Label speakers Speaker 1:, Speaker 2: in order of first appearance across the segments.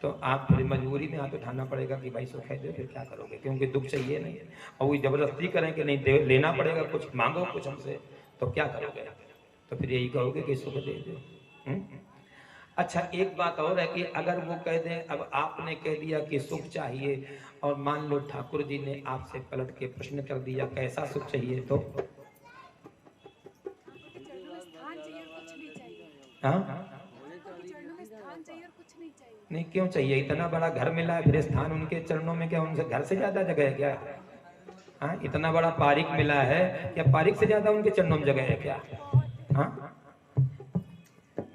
Speaker 1: तो आप फिर मजबूरी में हाथ उठाना पड़ेगा कि भाई सुख है दे, फिर क्या करोगे, क्योंकि दुख चाहिए नहीं, और वो जबरदस्ती करें कि नहीं लेना पड़ेगा, कुछ मांगो कुछ हमसे, तो क्या करोगे? तो फिर यही कहोगे कि सुख दे दो। अच्छा, एक बात और है कि अगर वो कह दें, अब आपने कह दिया कि सुख चाहिए, और मान लो ठाकुर जी ने आपसे पलट के प्रश्न कर दिया कैसा सुख चाहिए, तो हाँ नहीं, क्यों चाहिए? इतना बड़ा घर मिला है, फिर स्थान उनके चरणों में क्या उनसे घर से ज्यादा जगह है क्या? हाँ, इतना बड़ा पारिक मिला है, क्या पारिक से ज्यादा उनके चरणों में जगह है क्या? हाँ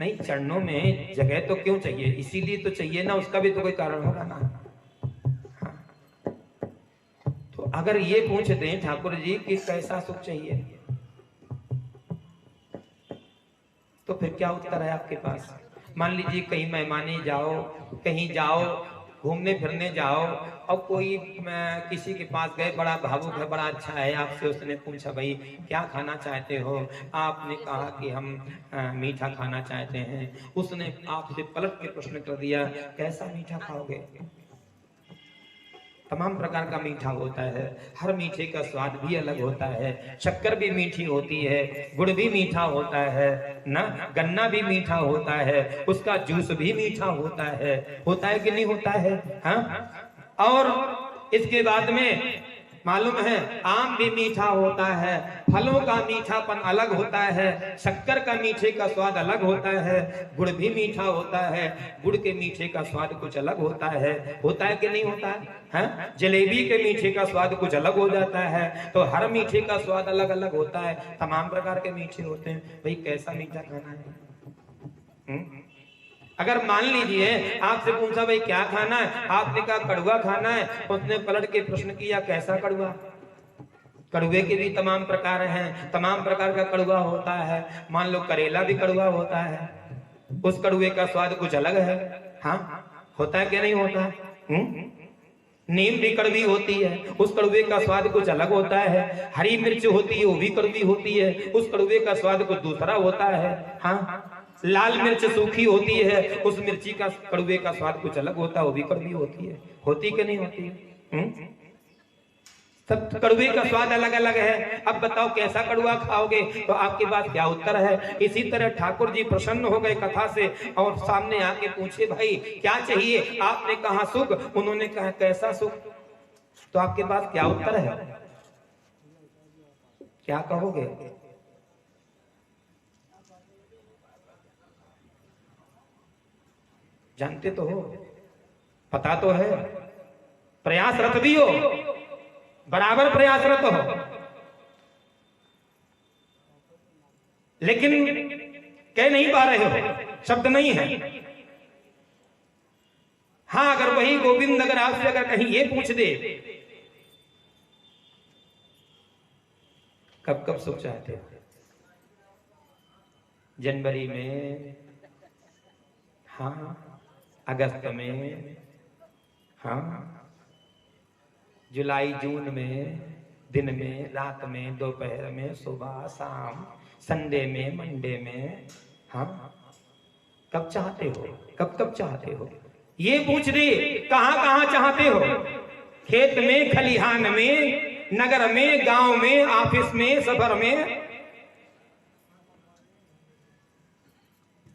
Speaker 1: नहीं, चरणों में जगह तो क्यों चाहिए? इसीलिए तो चाहिए ना, उसका भी तो कोई कारण होगा ना। हाँ। तो अगर ये पूछते हैं ठाकुर जी कि कैसा सुख चाहिए, तो फिर क्या उत्तर है आपके पास? मान लीजिए कहीं मेहमानी जाओ, कहीं जाओ, घूमने फिरने जाओ, और कोई किसी के पास गए, बड़ा भावुक है, बड़ा अच्छा है, आपसे उसने पूछा भाई क्या खाना चाहते हो, आपने कहा कि हम मीठा खाना चाहते हैं, उसने आपसे पलट के प्रश्न कर दिया कैसा मीठा खाओगे? तमाम प्रकार का मीठा होता है, हर मीठे का स्वाद भी अलग होता है, शक्कर भी मीठी होती है, गुड़ भी मीठा होता है ना, गन्ना भी मीठा होता है, उसका जूस भी मीठा होता है कि नहीं होता है? हाँ, और इसके बाद में मालूम है आम भी मीठा होता है, फलों का मीठापन अलग होता है, शक्कर का मीठे का स्वाद अलग होता है, गुड़ भी मीठा होता है, गुड़ के मीठे का स्वाद कुछ अलग होता है कि नहीं होता है? हाँ? जलेबी के मीठे का स्वाद कुछ अलग हो जाता है, तो हर मीठे का स्वाद अलग अलग होता है, तमाम प्रकार के मीठे होते हैं, भाई कैसा मीठा खाना है? अगर मान लीजिए आपसे पूछा भाई क्या खाना है, आपने कहा कड़वा खाना है, उसने पलट के प्रश्न किया कैसा कड़वा? कड़वे के भी तमाम प्रकार हैं, तमाम प्रकार का कड़वा होता है, मान लो करेला भी कड़वा होता है, उस कड़वे का स्वाद कुछ अलग है। हाँ, होता है क्या नहीं होता? नीम भी कड़वी होती है, उस कड़वे का स्वाद कुछ अलग होता है, हरी मिर्च होती है वो भी कड़वी होती है, उस कड़वे का स्वाद कुछ दूसरा होता है। हाँ, लाल मिर्च सूखी होती है, उस मिर्ची का कड़वे का स्वाद कुछ अलग होता है, वो भी कड़वी होती कि नहीं होती है? सब कड़वे का स्वाद अलग अलग है। अब बताओ कैसा कड़वा खाओगे? तो आपके पास क्या उत्तर है? इसी तरह ठाकुर जी प्रसन्न हो गए कथा से, और सामने आके पूछे भाई क्या चाहिए? आपने कहा सुख, उन्होंने कहा कैसा सुख? तो आपके पास क्या उत्तर है? क्या कहोगे? जानते तो हो, पता तो है, प्रयासरत भी हो, बराबर प्रयासरत हो, लेकिन कह नहीं पा रहे हो, शब्द नहीं है। हाँ, अगर वही गोविंद अगर आपसे अगर कहीं ये पूछ दे कब कब सुख चाहते हो? जनवरी में, हाँ, अगस्त में, हाँ, जुलाई जून में, दिन में, रात में, दोपहर में, सुबह शाम, संडे में, मंडे में, हाँ, कब चाहते हो? कब कब चाहते हो? ये पूछ दे कहां कहां चाहते हो? खेत में, खलिहान में, नगर में, गांव में, ऑफिस में, सफर में।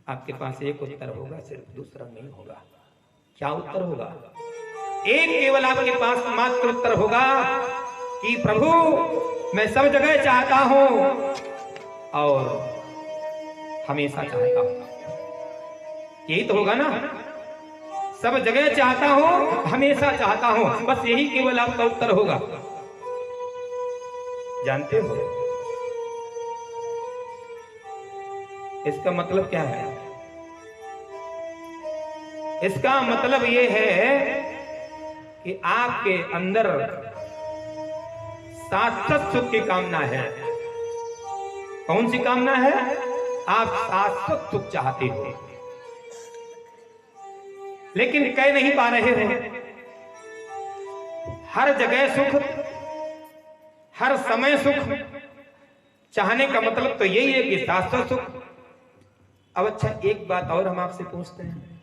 Speaker 1: आपके पास एक उत्तर होगा, सिर्फ दूसरा नहीं होगा। क्या उत्तर होगा? एक केवल आपके पास मात्र उत्तर होगा कि प्रभु मैं सब जगह चाहता हूं और हमेशा चाहता हूं। यही तो होगा ना, सब जगह चाहता हूं, हमेशा चाहता हूं, बस यही केवल आपका उत्तर होगा। जानते हो इसका मतलब क्या है? इसका मतलब यह है कि आपके अंदर शाश्वत सुख की कामना है। कौन सी कामना है? आप शाश्वत सुख चाहते हो, लेकिन कह नहीं पा रहे हो। हर जगह सुख, हर समय सुख चाहने का मतलब तो यही है कि शाश्वत सुख। अब अच्छा, एक बात और हम आपसे पूछते हैं,